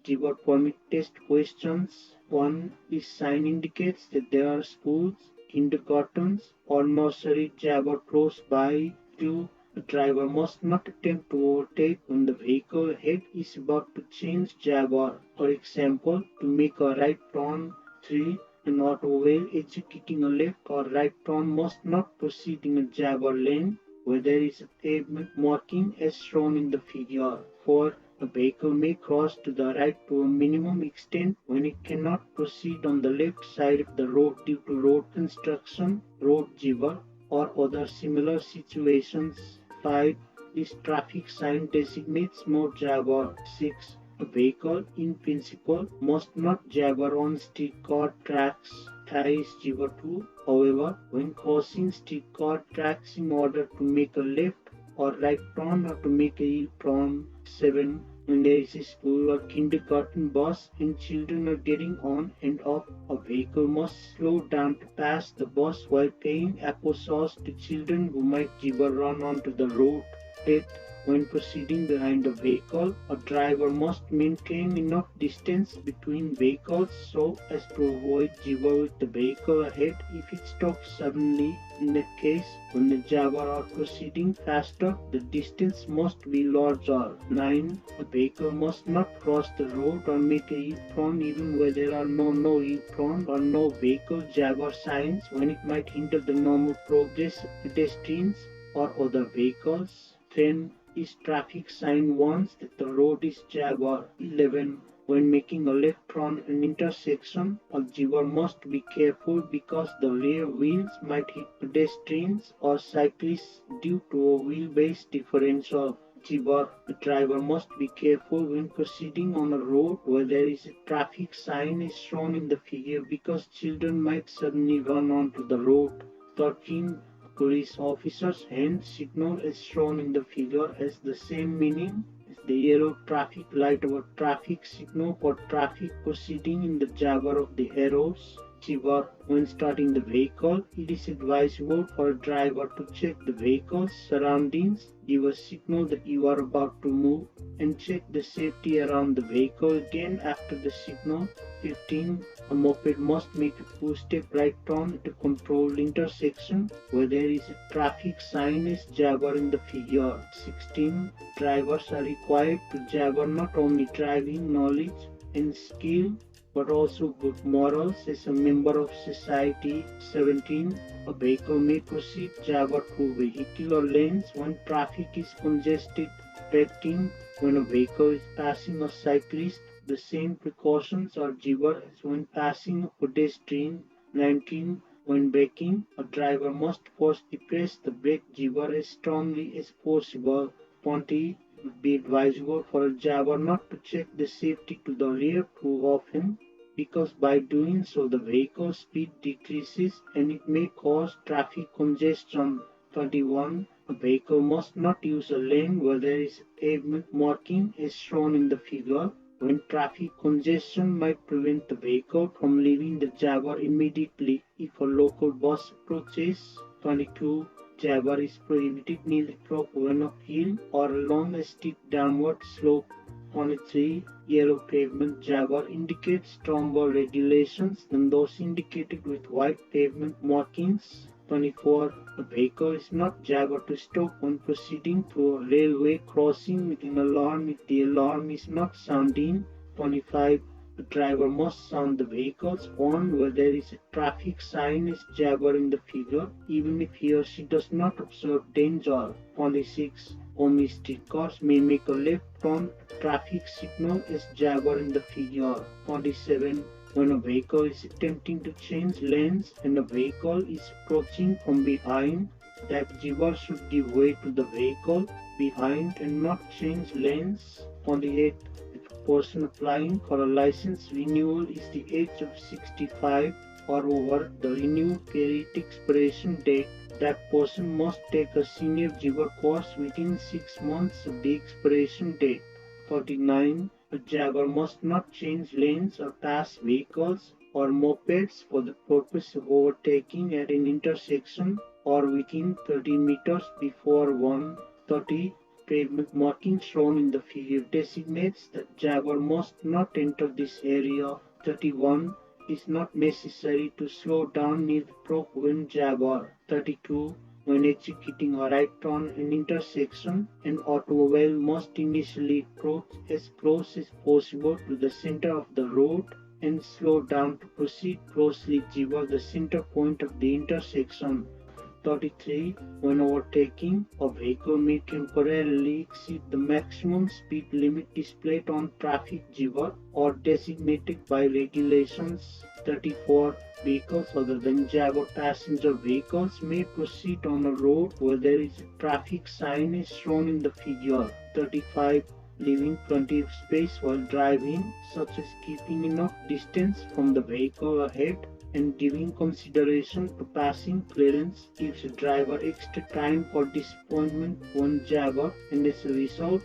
Jibber permit test questions. 1. This sign indicates that there are schools, kindergartens, or nursery jabber close by. 2. The driver must not attempt to overtake when the vehicle ahead is about to change jabber. For example, to make a right turn. 3. An automobile executing a left or right turn must not proceed in a jabber lane where there is a pavement marking as shown in the figure. 4. A vehicle may cross to the right to a minimum extent when it cannot proceed on the left side of the road due to road construction, road jibber, or other similar situations. 5. This traffic sign designates no jabber. 6. A vehicle, in principle, must not jabber on streetcar tracks. Is jibber too. However, when crossing streetcar tracks in order to make a left or right turn or to make a U-turn. 7. When there is a school or kindergarten bus and children are getting on and off, a vehicle must slow down to pass the bus while paying applause to children who might jibber run onto the road. 8. When proceeding behind a vehicle, a driver must maintain enough distance between vehicles so as to avoid jibber with the vehicle ahead if it stops suddenly. In that case, when the jabber are proceeding faster, the distance must be larger. 9. A vehicle must not cross the road or make a U-turn even where there are no U-turn or no vehicle jabber signs when it might hinder the normal progress of pedestrians or other vehicles. 10. This traffic sign warns that the road is jabber. 11. When making a left turn at an intersection, a jibber must be careful because the rear wheels might hit pedestrians or cyclists due to a wheelbase differential. Jibber. The driver must be careful when proceeding on a road where there is a traffic sign as shown in the figure because children might suddenly run onto the road. 13. Police officer's hand signal as shown in the figure has the same meaning as the yellow traffic light or traffic signal for traffic proceeding in the jabber of the arrows. Jibber. When starting the vehicle, it is advisable for a driver to check the vehicle's surroundings, give a signal that you are about to move, and check the safety around the vehicle again after the signal. 15. A moped must make a two-step right turn at a controlled intersection where there is a traffic sign as jabber in the figure. 16. Drivers are required to jabber not only driving knowledge and skill but also good morals as a member of society. 17. A vehicle may proceed jabber through vehicular lanes when traffic is congested. 18. When a vehicle is passing a cyclist, the same precautions are jibber as when passing a pedestrian. 19. When braking, a driver must firstly press the brake jibber as strongly as possible. 20. It would be advisable for a jabber not to check the safety to the rear too often because by doing so the vehicle speed decreases and it may cause traffic congestion. 21. A vehicle must not use a lane where there is a pavement marking as shown in the figure when traffic congestion might prevent the vehicle from leaving the jabber immediately if a local bus approaches. 22. Jabber is prohibited near the top of an uphill or along a steep downward slope. 23. Yellow pavement jabber indicates stronger regulations than those indicated with white pavement markings. 24. A vehicle is not jabber to stop when proceeding through a railway crossing with an alarm if the alarm is not sounding. 25. The driver must sound the vehicle's horn where there is a traffic sign as jabber in the figure, even if he or she does not observe danger. 26. Only streetcars may make a left turn traffic signal as jabber in the figure. 27. When a vehicle is attempting to change lanes and a vehicle is approaching from behind, that jibber should give way to the vehicle behind and not change lanes. 28. If a person applying for a license renewal is the age of 65 or over the renewal period expiration date, that person must take a senior jibber course within 6 months of the expiration date. 39. A jabber must not change lanes or pass vehicles or mopeds for the purpose of overtaking at an intersection or within 30 meters before one. 30. pavement marking shown in the figure designates that Jaguar must not enter this area. 31. It is not necessary to slow down near the prop when Jaguar. 32. When executing a right turn in intersection, an automobile must initially approach as close as possible to the center of the road and slow down to proceed closely toward the center point of the intersection. 33. When overtaking, a vehicle may temporarily exceed the maximum speed limit displayed on traffic giver or designated by regulations. 34. Vehicles other than Jaguar passenger vehicles may proceed on a road where there is a traffic sign as shown in the figure. 35. Leaving plenty of space while driving, such as keeping enough distance from the vehicle ahead and giving consideration to passing clearance gives a driver extra time for disappointment when Jaguar, and as a result,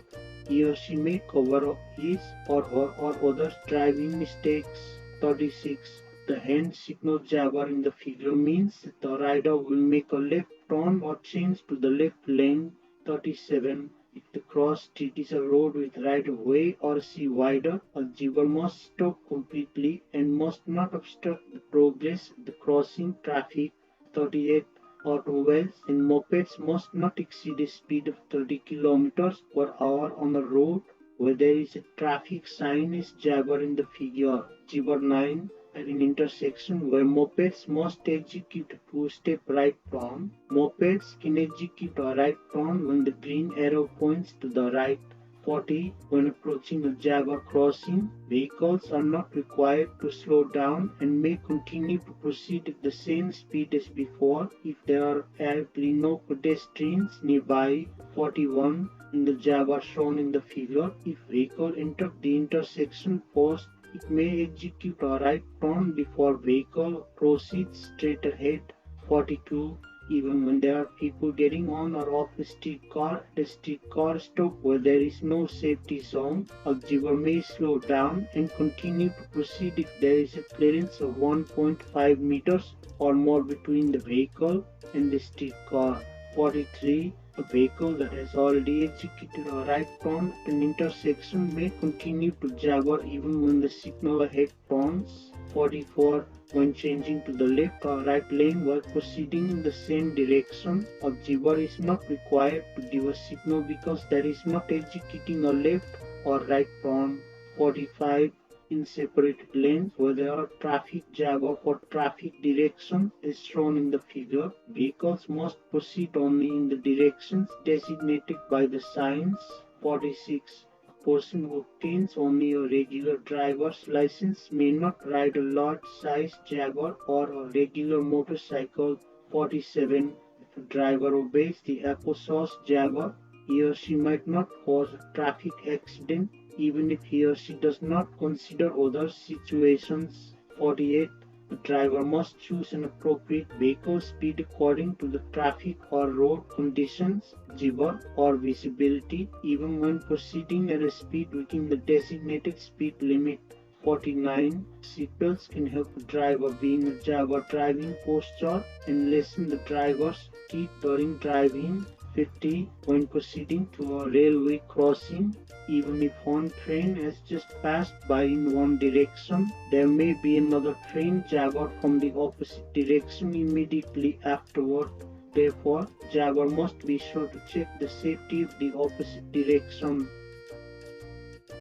he or she may cover up his or her or others' driving mistakes. 36. The hand signal Jaguar in the figure means that the rider will make a left turn or change to the left lane. 37. If the cross street is a road with right of way or sea wider, a driver must stop completely and must not obstruct the progress of the crossing traffic. 38. Automobiles and mopeds must not exceed a speed of 30 km per hour on a road where there is a traffic sign as Jaguar in the figure. 9. At an intersection where mopeds must execute a two-step right turn, mopeds can execute a right turn when the green arrow points to the right. 40. When approaching a Jaguar crossing, vehicles are not required to slow down and may continue to proceed at the same speed as before if there are apparently no pedestrians nearby. 41. In the Jaguar shown in the figure, if vehicle enters the intersection first, it may execute a right turn before vehicle proceeds straight ahead. 42. Even when there are people getting on or off a streetcar at a streetcar stop where there is no safety zone, a driver may slow down and continue to proceed if there is a clearance of 1.5 meters or more between the vehicle and the streetcar. 43. A vehicle that has already executed a right turn at an intersection may continue to Jaguar even when the signal ahead turns. 44. When changing to the left or right lane while proceeding in the same direction, a driver is not required to give a signal because there is not executing a left or right turn. 45. In separated lanes where there are traffic Jaguar for traffic direction as shown in the figure, vehicles must proceed only in the directions designated by the signs. 46. A person who obtains only a regular driver's license may not ride a large-sized Jaguar or a regular motorcycle. 47. If a driver obeys the ᴅᴜᴜᴜ Jaguar, he or she might not cause a traffic accident even if he or she does not consider other situations. 48. The driver must choose an appropriate vehicle speed according to the traffic or road conditions, giver, or visibility, even when proceeding at a speed within the designated speed limit. 49. Seatbelts can help the driver be in a Jaguar driving posture and lessen the driver's speed during driving. 50. When proceeding to a railway crossing, even if one train has just passed by in one direction, there may be another train Jaguar from the opposite direction immediately afterward. Therefore, Jaguar must be sure to check the safety of the opposite direction.